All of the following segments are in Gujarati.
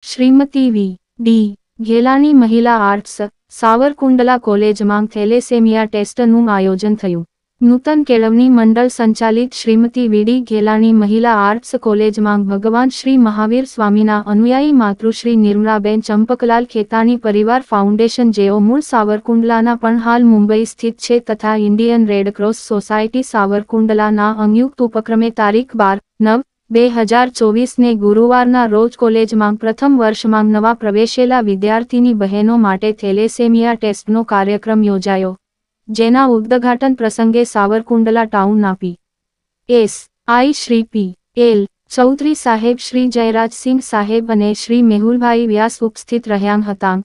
શ્રીમતી વી.ડી. ઘેલાણી મહિલા આર્ટ્સ સાવરકુંડલા કોલેજમાં થેલેસેમિયા ટેસ્ટનું આયોજન થયું. નૂતન કેળવણી મંડળ સંચાલિત શ્રીમતી વી.ડી. ઘેલાણી મહિલા આર્ટ્સ કોલેજમાં ભગવાન શ્રી મહાવીર સ્વામીના અનુયાયી માતૃશ્રી નિર્મળાબેન ચંપકલાલ ખેતાણી પરિવાર ફાઉન્ડેશન જેઓ મૂળ સાવરકુંડલાના પણ હાલ મુંબઈ સ્થિત છે તથા ઇન્ડિયન રેડક્રોસ સોસાયટી સાવરકુંડલાના સંયુક્ત ઉપક્રમે તારીખ 12/9/2024 ને ગુરુવારના રોજ કોલેજમાં પ્રથમ વર્ષમાં નવા પ્રવેશેલા વિદ્યાર્થીની બહેનો માટે થેલેસેમિયા ટેસ્ટનો કાર્યક્રમ યોજાયો, જેના ઉદ્ઘાટન પ્રસંગે સાવરકુંડલા ટાઉનના પી.એસ.આઈ. શ્રી પી.એલ. ચૌધરી સાહેબ, શ્રી જયરાજસિંહ સાહેબ અને શ્રી મેહુલભાઈ વ્યાસ ઉપસ્થિત રહ્યા હતા.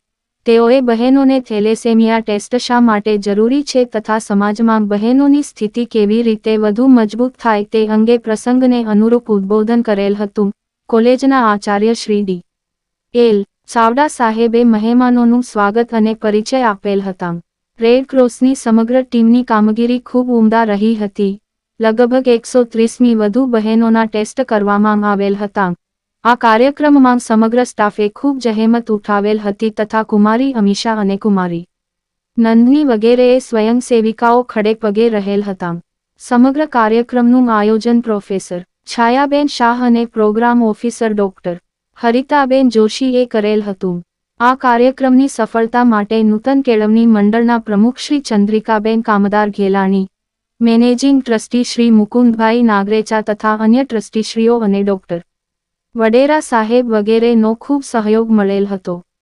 તેઓએ બહેનોને થેલેસેમિયા ટેસ્ટ શા માટે જરૂરી છે તથા સમાજમાં બહેનોની સ્થિતિ કેવી રીતે વધુ મજબૂત થાય તે અંગે પ્રસંગને અનુરૂપ ઉદ્બોધન કરેલ હતું. કોલેજના આચાર્ય શ્રી ડી.એલ. ચાવડા સાહેબે મહેમાનોનું સ્વાગત અને પરિચય આપેલ હતા. રેડ ક્રોસની સમગ્ર ટીમની કામગીરી ખૂબ ઉમદા રહી હતી. લગભગ 130મી વધુ બહેનોના ટેસ્ટ કરવામાં આવેલ હતા. આ કાર્યક્રમમાં સમગ્ર સ્ટાફે ખૂબ જહેમત ઉઠાવેલ હતી તથા કુમારી અમીષા અને કુમારી નંદની વગેરેએ સ્વયંસેવિકાઓ ખડે પગે રહેલ હતા. સમગ્ર કાર્યક્રમનું આયોજન પ્રોફેસર છાયાબેન શાહ અને પ્રોગ્રામ ઓફિસર ડોક્ટર હરિતાબેન જોશીએ કરેલ હતું. આ કાર્યક્રમની સફળતા માટે નૂતન કેળવણી મંડળના પ્રમુખ શ્રી ચંદ્રિકાબેન કામદાર ઘેલાણી, મેનેજિંગ ટ્રસ્ટી શ્રી મુકુંદભાઈ નાગરેચા તથા અન્ય ટ્રસ્ટીશ્રીઓ અને ડોક્ટર વડેરા સાહેબ વગેરેનો ખૂબ સહયોગ મળેલ હતો.